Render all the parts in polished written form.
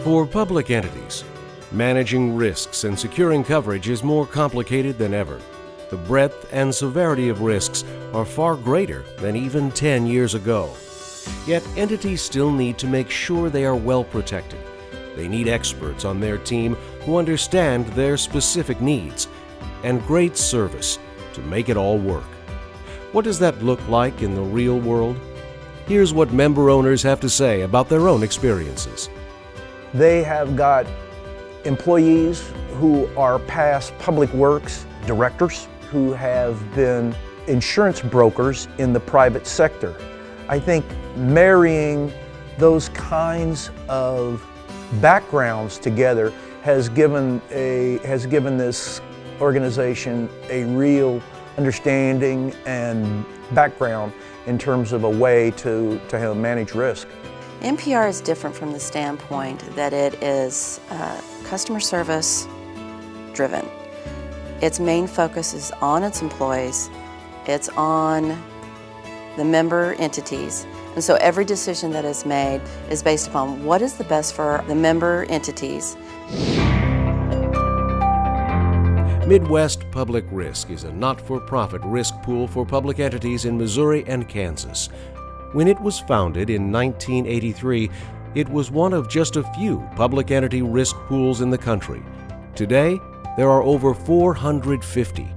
For public entities, managing risks and securing coverage is more complicated than ever. The breadth and severity of risks are far greater than even 10 years ago. Yet entities still need to make sure they are well protected. They need experts on their team who understand their specific needs and great service to make it all work. What does that look like in the real world? Here's what member owners have to say about their own experiences. They have got employees who are past public works directors, who have been insurance brokers in the private sector. I think marrying those kinds of backgrounds together has given this organization a real understanding and background in terms of a way to manage risk. MPR is different from the standpoint that it is customer service driven. Its main focus is on its employees, it's on the member entities, and so every decision that is made is based upon what is the best for the member entities. Midwest Public Risk is a not-for-profit risk pool for public entities in Missouri and Kansas. When it was founded in 1983, it was one of just a few public entity risk pools in the country. Today, there are over 450.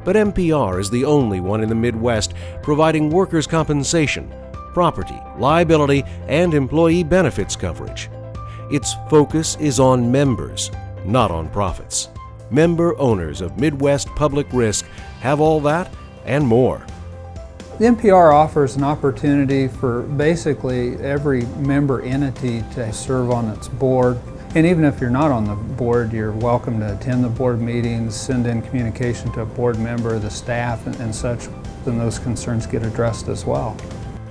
But MPR is the only one in the Midwest providing workers' compensation, property, liability, and employee benefits coverage. Its focus is on members, not on profits. Member owners of Midwest Public Risk have all that and more. The MPR offers an opportunity for basically every member entity to serve on its board. And even if you're not on the board, you're welcome to attend the board meetings, send in communication to a board member, the staff, and such, then those concerns get addressed as well.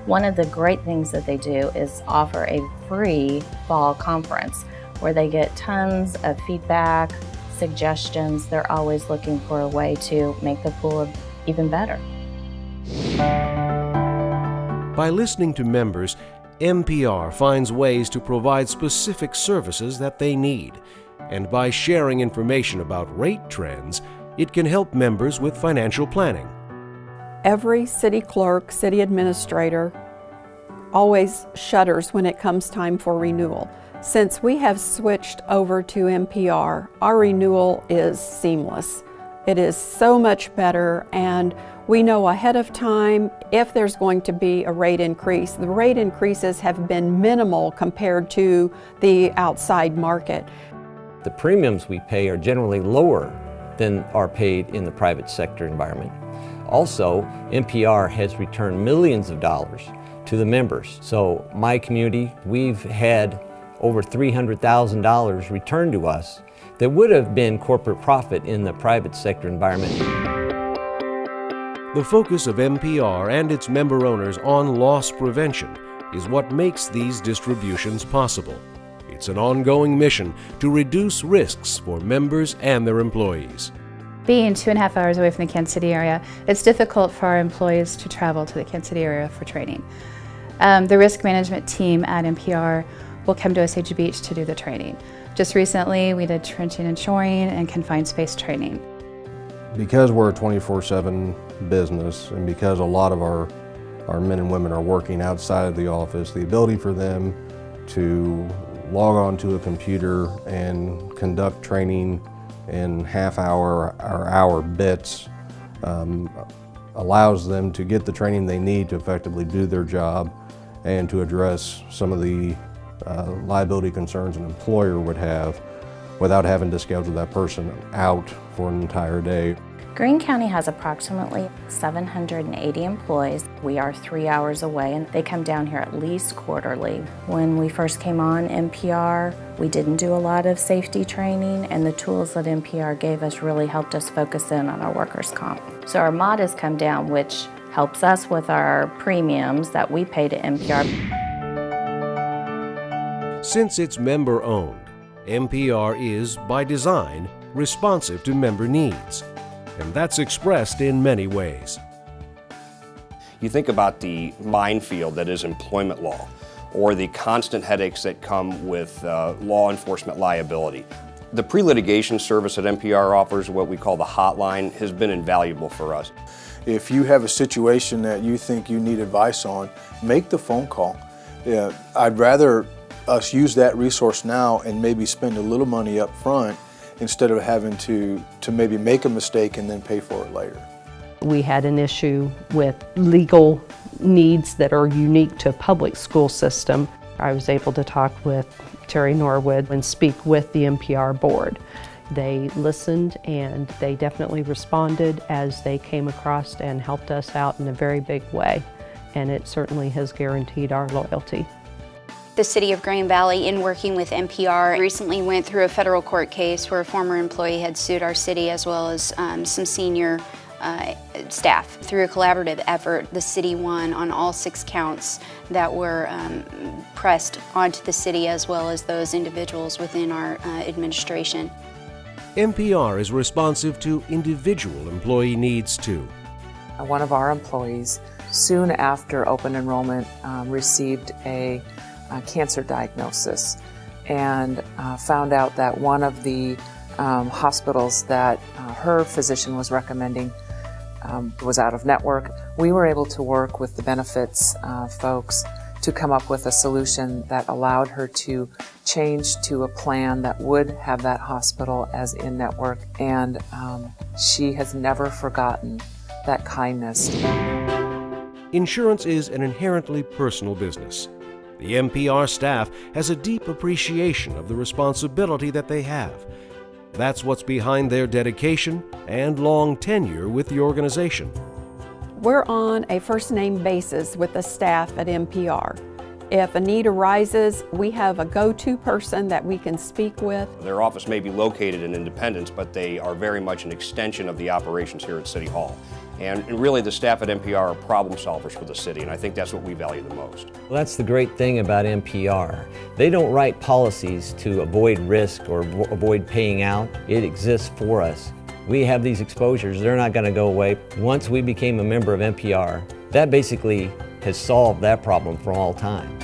One of the great things that they do is offer a free fall conference where they get tons of feedback, suggestions. They're always looking for a way to make the pool even better. By listening to members, MPR finds ways to provide specific services that they need. And by sharing information about rate trends, it can help members with financial planning. Every city clerk, city administrator always shudders when it comes time for renewal. Since we have switched over to MPR, our renewal is seamless. It is so much better, and we know ahead of time if there's going to be a rate increase. The rate increases have been minimal compared to the outside market. The premiums we pay are generally lower than are paid in the private sector environment. Also, MPR has returned millions of dollars to the members. So my community, we've had over $300,000 returned to us that would have been corporate profit in the private sector environment. The focus of MPR and its member owners on loss prevention is what makes these distributions possible. It's an ongoing mission to reduce risks for members and their employees. Being 2.5 hours away from the Kansas City area, it's difficult for our employees to travel to the Kansas City area for training. The risk management team at MPR will come to Osage Beach to do the training. Just recently, we did trenching and shoring and confined space training. Because we're a 24/7 business, and because a lot of our men and women are working outside of the office, the ability for them to log on to a computer and conduct training in half-hour or hour bits allows them to get the training they need to effectively do their job and to address some of the liability concerns an employer would have without having to schedule that person out for an entire day. Greene County has approximately 780 employees. We are 3 hours away, and they come down here at least quarterly. When we first came on MPR, we didn't do a lot of safety training, and the tools that MPR gave us really helped us focus in on our workers' comp. So our mod has come down, which helps us with our premiums that we pay to MPR. Since it's member-owned, MPR is, by design, responsive to member needs. And that's expressed in many ways. You think about the minefield that is employment law. or the constant headaches that come with law enforcement liability. The pre-litigation service that MPR offers, what we call the hotline, has been invaluable for us. If you have a situation that you think you need advice on, make the phone call. I'd rather us use that resource now and maybe spend a little money up front instead of having to maybe make a mistake and then pay for it later. We had an issue with legal needs that are unique to a public school system. I was able to talk with Terry Norwood and speak with the MPR board. They listened and they definitely responded as they came across and helped us out in a very big way. And it certainly has guaranteed our loyalty. The City of Green Valley, in working with MPR, recently went through a federal court case where a former employee had sued our city as well as some senior staff. Through a collaborative effort, the city won on all 6 counts that were pressed onto the city as well as those individuals within our administration. MPR is responsive to individual employee needs too. One of our employees, soon after open enrollment, received a cancer diagnosis and found out that one of the hospitals that her physician was recommending was out of network. We were able to work with the benefits folks to come up with a solution that allowed her to change to a plan that would have that hospital as in network, and she has never forgotten that kindness. Insurance is an inherently personal business. The MPR staff has a deep appreciation of the responsibility that they have. That's what's behind their dedication and long tenure with the organization. We're on a first-name basis with the staff at MPR. If a need arises, we have a go-to person that we can speak with. Their office may be located in Independence, but they are very much an extension of the operations here at City Hall. And really, the staff at MPR are problem solvers for the city, and I think that's what we value the most. Well, that's the great thing about MPR. They don't write policies to avoid risk or avoid paying out. It exists for us. We have these exposures, they're not going to go away. Once we became a member of MPR, that basically has solved that problem for all time.